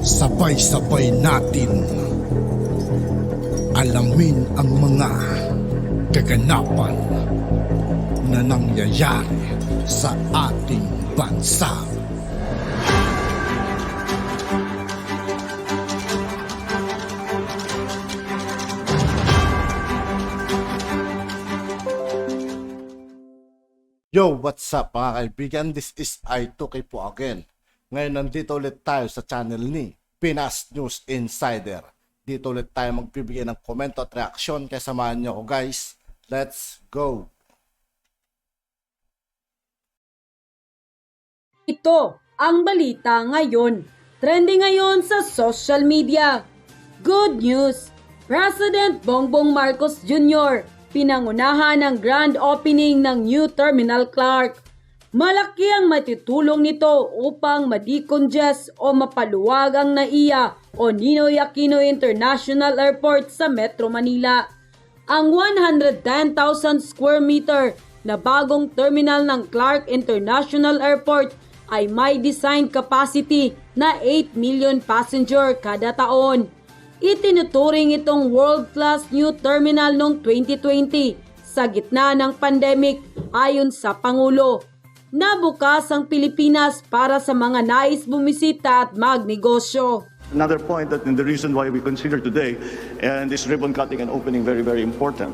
Sabay-sabay natin alamin ang mga kaganapan na nangyayari sa ating bansa. Yo, what's up mga kaibigan? This is TOO KAYE po again. Ngayon nandito ulit tayo sa channel ni Pinas News Insider. Dito ulit tayo magbibigay ng komento at reaksyon, kaya samahan niyo ako guys. Let's go! Ito ang balita ngayon. Trending ngayon sa social media. Good news! President Bongbong Marcos Jr. pinangunahan ng grand opening ng new Terminal Clark. Malaki ang matutulong nito upang ma-decongest o mapaluwag ang NAIA o Ninoy Aquino International Airport sa Metro Manila. Ang 110,000 square meter na bagong terminal ng Clark International Airport ay may design capacity na 8 million passenger kada taon. Itinuturing itong world-class new terminal noong 2020 sa gitna ng pandemic ayon sa Pangulo. Nabukas ang Pilipinas para sa mga nais bumisita at magnegosyo. Another point that and the reason why we consider today and this ribbon cutting and opening very, very important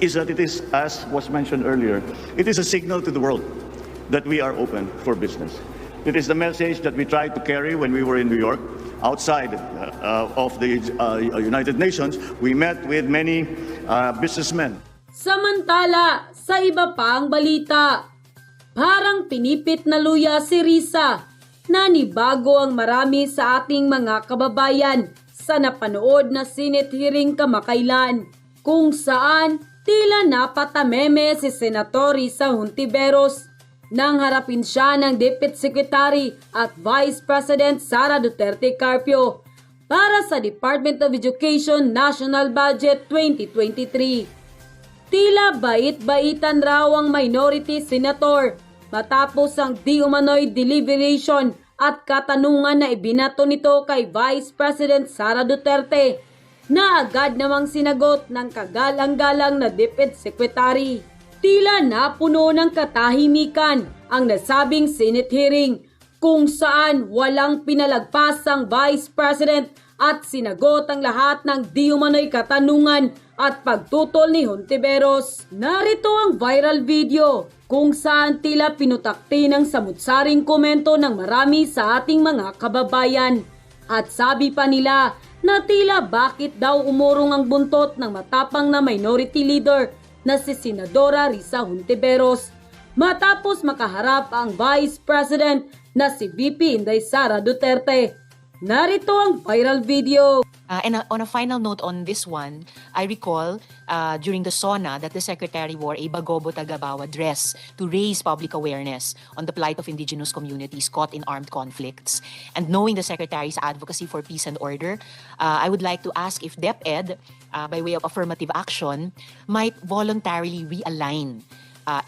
is that it is, as was mentioned earlier, it is a signal to the world that we are open for business. It is the message that we tried to carry when we were in New York. Outside of the United Nations, we met with many businessmen. Samantala, sa iba pang balita, parang pinipit na luya si RISA. Nanibago ang marami sa ating mga kababayan sa napanood na Senate hearing kamakailan, kung saan tila napatameme si Senator Risa Hontiveros nang harapin siya ng Deputy Secretary at Vice President Sara Duterte Carpio para sa Department of Education National Budget 2023. Tila bait-baitan raw ang minority senator matapos ang di umano'y deliberation at katanungan na ibinato nito kay Vice President Sara Duterte na agad namang sinagot ng kagalang-galang na Deputy Secretary. Tila napuno ng katahimikan ang nasabing Senate hearing kung saan walang pinalagpas ang Vice President at sinagot ang lahat ng di umano'y katanungan at pagtutol ni Hontiveros. Narito ang viral video kung saan tila pinutakti ng samut-saring komento ng marami sa ating mga kababayan. At sabi pa nila na tila bakit daw umurong ang buntot ng matapang na minority leader na si Senadora Risa Hontiveros matapos makaharap ang Vice President na si VP Inday Sara Duterte. Narito ang viral video. And on a final note on this one, I recall during the SONA that the Secretary wore a Bagobo Tagabawa dress to raise public awareness on the plight of indigenous communities caught in armed conflicts. And knowing the Secretary's advocacy for peace and order, I would like to ask if DepEd, by way of affirmative action, might voluntarily realign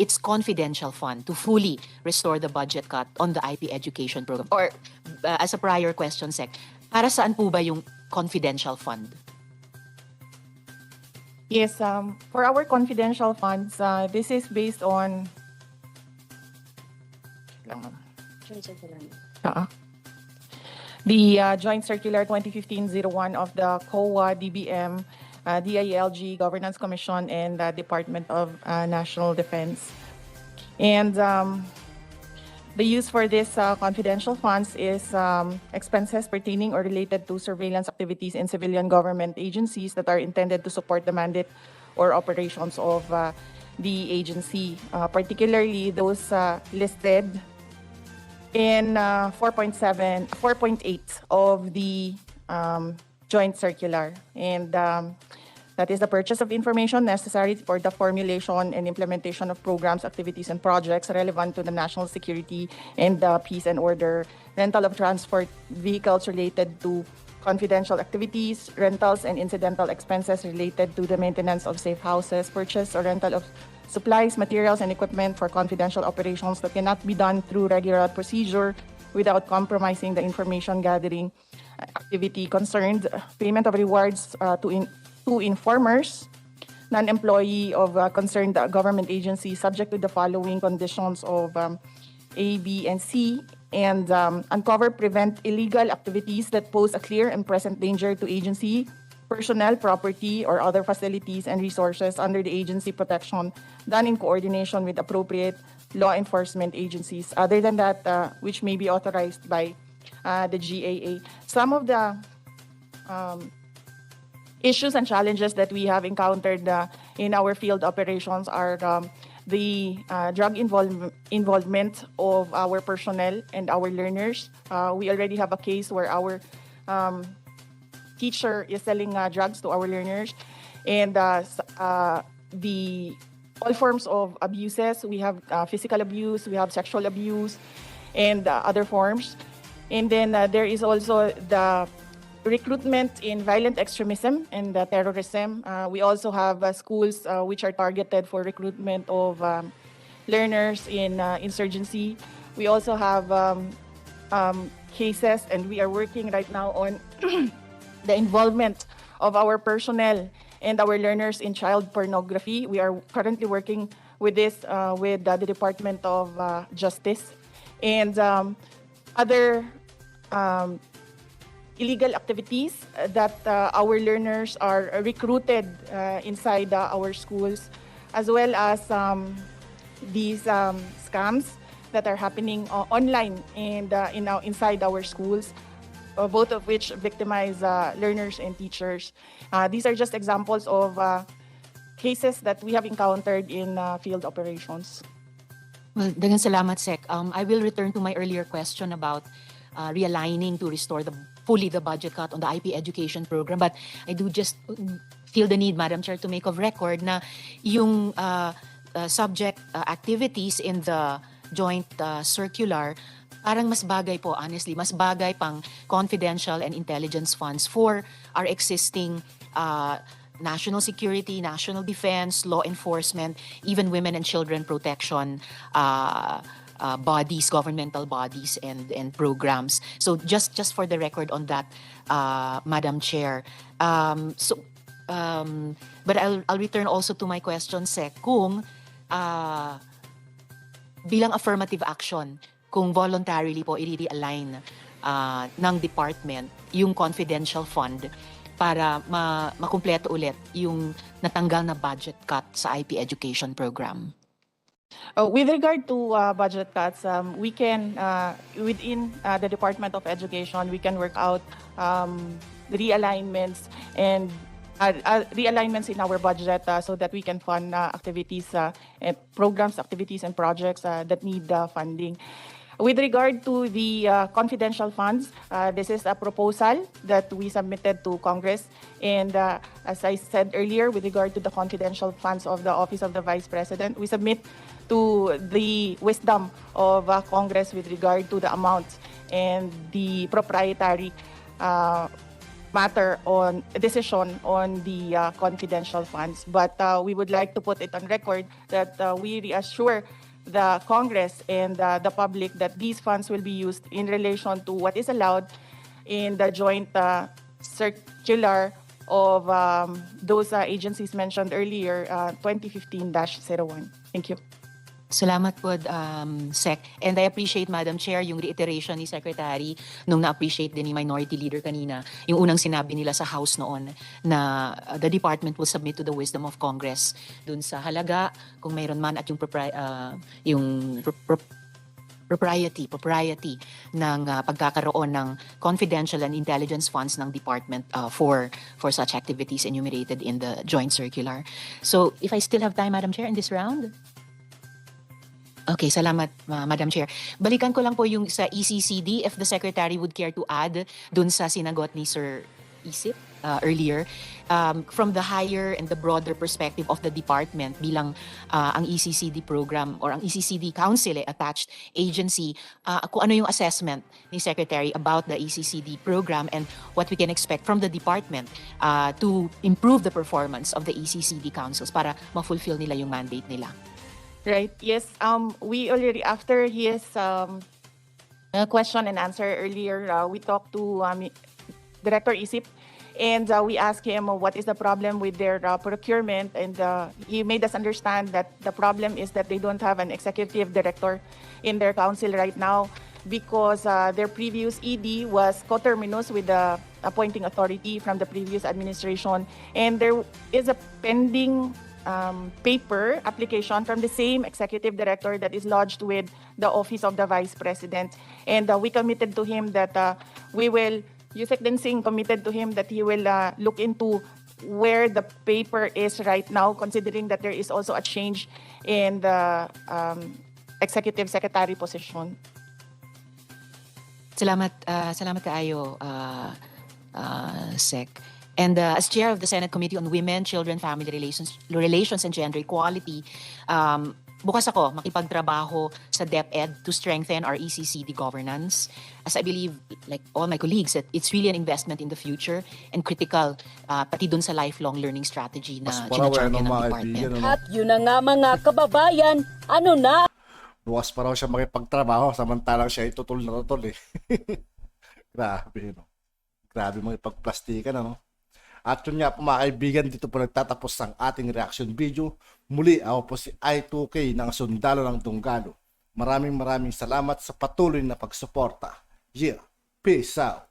its confidential fund to fully restore the budget cut on the IP education program. Or as a prior question, Sec, para saan po ba yung confidential fund? Yes, for our confidential funds, this is based on the Joint Circular 2015-01 of the COA, DBM, DILG, Governance Commission, and the Department of National Defense. And the use for this confidential funds is expenses pertaining or related to surveillance activities in civilian government agencies that are intended to support the mandate or operations of the agency, particularly those listed in 4.8 of the Joint Circular. And that is the purchase of information necessary for the formulation and implementation of programs, activities, and projects relevant to the national security and peace and order, rental of transport vehicles related to confidential activities, rentals and incidental expenses related to the maintenance of safe houses, purchase or rental of supplies, materials, and equipment for confidential operations that cannot be done through regular procedure without compromising the information gathering activity concerned payment of rewards to informers, non-employee of concerned government agency subject to the following conditions of A, B, and C, and uncover, prevent illegal activities that pose a clear and present danger to agency, personnel, property, or other facilities and resources under the agency protection done in coordination with appropriate law enforcement agencies, other than that which may be authorized by the GAA. Some of the issues and challenges that we have encountered in our field operations are the drug involvement of our personnel and our learners. We already have a case where our teacher is selling drugs to our learners, and all forms of abuses. We have physical abuse, we have sexual abuse, and other forms. And then there is also the recruitment in violent extremism and terrorism. We also have schools which are targeted for recruitment of learners in insurgency. We also have cases, and we are working right now on the involvement of our personnel and our learners in child pornography. We are currently working with this with the Department of Justice and other illegal activities that our learners are recruited inside our schools, as well as these scams that are happening online and inside our schools, both of which victimize learners and teachers. These are just examples of cases that we have encountered in field operations. Well, daghang salamat, Sec. I will return to my earlier question about realigning to restore fully the budget cut on the IP education program. But I do just feel the need, Madam Chair, to make of record na yung subject activities in the joint circular, parang mas bagay po, honestly, mas bagay pang confidential and intelligence funds for our existing national security, national defense, law enforcement, even women and children protection bodies, governmental bodies and programs. So just for the record on that, Madam Chair. But I'll return also to my question, Sec, kung bilang affirmative action, kung voluntarily po i-realign ng department yung confidential fund para makumpleto ulit yung natanggal na budget cut sa IP education program. With regard to budget cuts, we can, within the Department of Education, we can work out realignments and realignments in our budget so that we can fund activities, and programs, activities, and projects that need funding. With regard to the confidential funds, this is a proposal that we submitted to Congress. And as I said earlier, with regard to the confidential funds of the Office of the Vice President, we submit to the wisdom of Congress with regard to the amounts and the proprietary matter on decision on the confidential funds. But we would like to put it on record that we reassure the Congress and the public that these funds will be used in relation to what is allowed in the joint circular of those agencies mentioned earlier, 2015-01. Thank you. Salamat po, Sec. And I appreciate, Madam Chair, yung reiteration ni Secretary nung na-appreciate din ni Minority Leader kanina, yung unang sinabi nila sa House noon na the Department will submit to the wisdom of Congress dun sa halaga, kung mayroon man, at yung propriety ng pagkakaroon ng confidential and intelligence funds ng department for such activities enumerated in the joint circular. So, if I still have time, Madam Chair, in this round? Okay, salamat, Madam Chair. Balikan ko lang po yung sa ECCD, if the Secretary would care to add dun sa sinagot ni Sir Isip earlier, from the higher and the broader perspective of the department bilang ang ECCD program or ang ECCD Council, attached agency, kung ano yung assessment ni Secretary about the ECCD program and what we can expect from the department to improve the performance of the ECCD councils para ma-fulfill nila yung mandate nila. Right. Yes. We already, after his question and answer earlier, we talked to Director Isip, and we asked him what is the problem with their procurement, and he made us understand that the problem is that they don't have an executive director in their council right now because their previous ED was coterminous with the appointing authority from the previous administration, and there is a pending paper application from the same executive director that is lodged with the office of the vice president, and we committed to him that we will. Yusek Densing committed to him that he will look into where the paper is right now, considering that there is also a change in the executive secretary position. Salamat, salamat kaayo, Sec. And as chair of the Senate Committee on Women, Children, Family Relations and Gender Equality, bukas ako makipagtrabaho sa DepEd to strengthen our ECCD governance. As I believe, like all my colleagues, that it's really an investment in the future and critical, pati dun sa lifelong learning strategy na ng ginachampion ng mga department. kaibigan, ano? At yun na nga mga kababayan, ano na? Bukas pa raw siya makipagtrabaho samantalang siya itutol na tutol eh. Grabe, no? Grabe makipagplastikan, ano? At yun nga po mga kaibigan, dito po nagtatapos ang ating reaction video. Muli, ako po si I2K ng Sundalo ng Tunggalo. Maraming salamat sa patuloy na pagsuporta. Yeah, peace out.